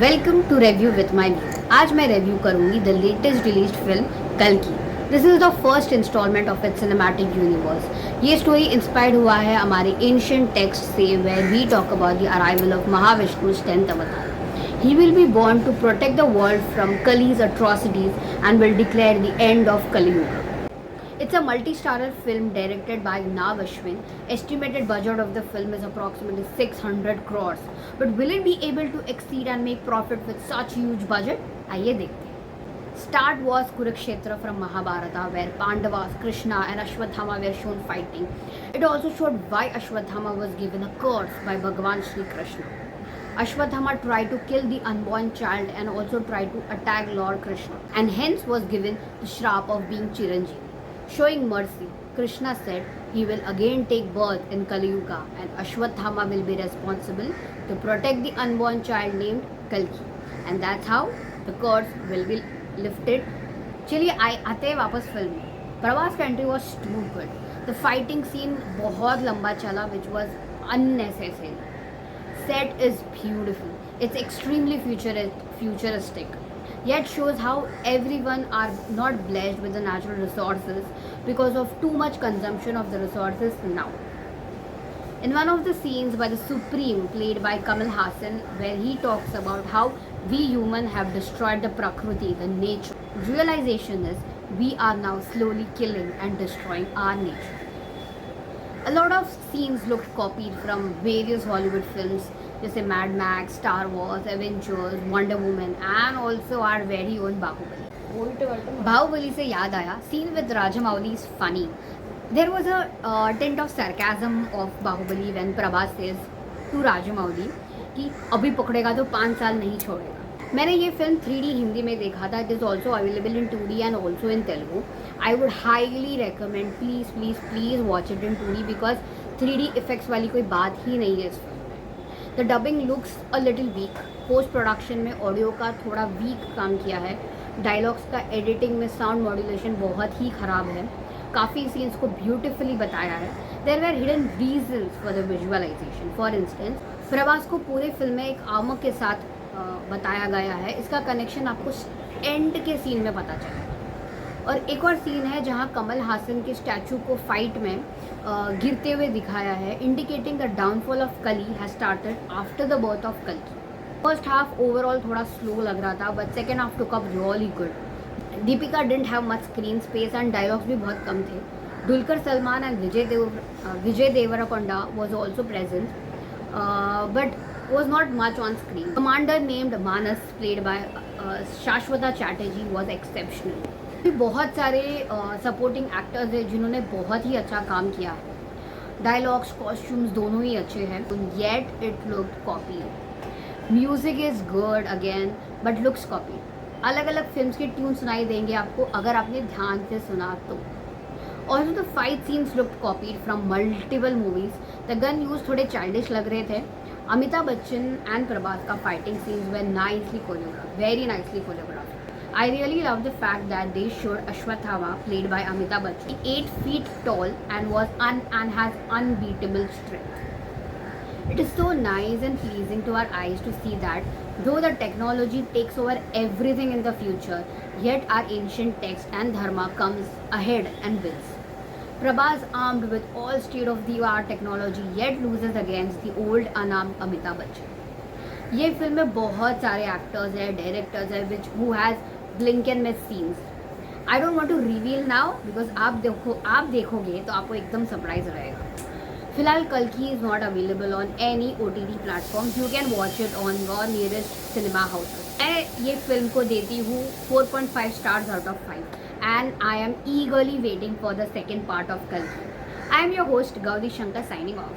Welcome to review with my view. आज मैं review करूंगी द लेटेस्ट रिलीज्ड फिल्म कल्कि। This is the first instalment of its cinematic universe. ये story inspired हुआ है हमारे एंशिएंट टेक्स्ट से, where we talk about the arrival of महाविष्णु's 10th avatar. He will be born to protect the world from Kali's atrocities and will declare the end of Kali Yuga. It's a multi-starrer film directed by Nav Ashwin. Estimated budget of the film is approximately 600 crores. But will it be able to exceed and make profit with such huge budget? आइए देखते हैं. Start was Kurukshetra from Mahabharata, where Pandavas, Krishna and Ashwatthama were shown fighting. It also showed why Ashwatthama was given a curse by Bhagavan Shri Krishna. Ashwatthama tried to kill the unborn child and also tried to attack Lord Krishna, and hence was given the shrap of being Chiranjeevi. Showing mercy, Krishna said he will again take birth in Kali Yuga and Ashwatthama will be responsible to protect the unborn child named Kalki. And that's how the curse will be lifted. चलिए आते हैं वापस film में. प्रभास का entry was too good. The fighting scene बहुत लंबा चला which was unnecessary. Set is beautiful. It's extremely futuristic. Yet shows how everyone are not blessed with the natural resources because of too much consumption of the resources now. In one of the scenes by the Supreme played by Kamal Hassan, where he talks about how we human have destroyed the Prakriti, the nature. Realization is we are now slowly killing and destroying our nature. A lot of scenes looked copied from various Hollywood films, जैसे Mad Max, Star Wars, Avengers, Wonder Woman and also our very own Bahubali. Bahubali से याद आया, scene with Rajamouli is funny. There was a tint of sarcasm of Bahubali when Prabhas says to Rajamouli कि अभी पकड़ेगा तो 5 साल नहीं छोड़ेगा. मैंने ये फिल्म 3D हिंदी में देखा था. It is also available in 2D and also in Telugu. I would highly recommend, please please please watch it in 2D because 3D effects वाली कोई बात ही नहीं है इस फिल्म में. The dubbing looks a little week. Post production में audio का थोड़ा वीक काम किया है. डायलॉग्स का एडिटिंग में साउंड मॉड्यूलेशन बहुत ही ख़राब है. काफ़ी सीन्स को ब्यूटिफुली बताया है. There were hidden reasons for the visualisation. For instance, Prabhas को पूरे फिल्म में एक आर्मर के साथ बताया गया है. इसका कनेक्शन आपको एंड के सीन में पता चला. और एक और सीन है जहां कमल हासन के स्टैचू को फाइट में गिरते हुए दिखाया है, indicating the downfall of Kali has started after the birth of कल्कि. फर्स्ट हाफ ओवरऑल थोड़ा स्लो लग रहा था, but second half took up really good. Deepika didn't have much screen space and dialogues भी बहुत कम थे. Dulquer Salmaan and Vijay Deverakonda was also present, but was not much on screen. Commander named Manas, played by Shashwata Chatterjee, was exceptional. भी बहुत सारे supporting actors हैं जिन्होंने बहुत ही अच्छा काम किया है. डायलॉग्स, कॉस्ट्यूम्स दोनों ही अच्छे हैं. Yet it looked copy. Music is good again but looks copy. अलग अलग फिल्म्स के ट्यून सुनाई देंगे आपको अगर आपने ध्यान से सुना तो. Also the fight scenes looked copied from multiple movies. The gun use थोड़े चाइल्डिश लग रहे थे. अमिताभ बच्चन एंड प्रभास का fighting scenes were nicely choreograph, very nicely choreograph. I really love the fact that they showed Ashwatthama, played by Amitabh Bachchan, 8 feet tall and has unbeatable strength. It is so nice and pleasing to our eyes to see that though the technology takes over everything in the future, yet our ancient text and dharma comes ahead and wins. Prabhas, armed with all state-of-the-art technology, yet loses against the old unarmed Amitabh Bachchan. ये फिल्म में बहुत सारे actors हैं, directors हैं, which who has blink and miss scenes. I don't want to reveal now because आप देखोगे तो आपको एकदम सरप्राइज रहेगा. फिलहाल कल्कि is not available on any OTT platform. You can watch it on your nearest cinema house. मैं ये फिल्म को देती हूँ 4.5 stars out of 5 and I am eagerly waiting for the second part of Kalki. I am your host Gauri Shankar signing off.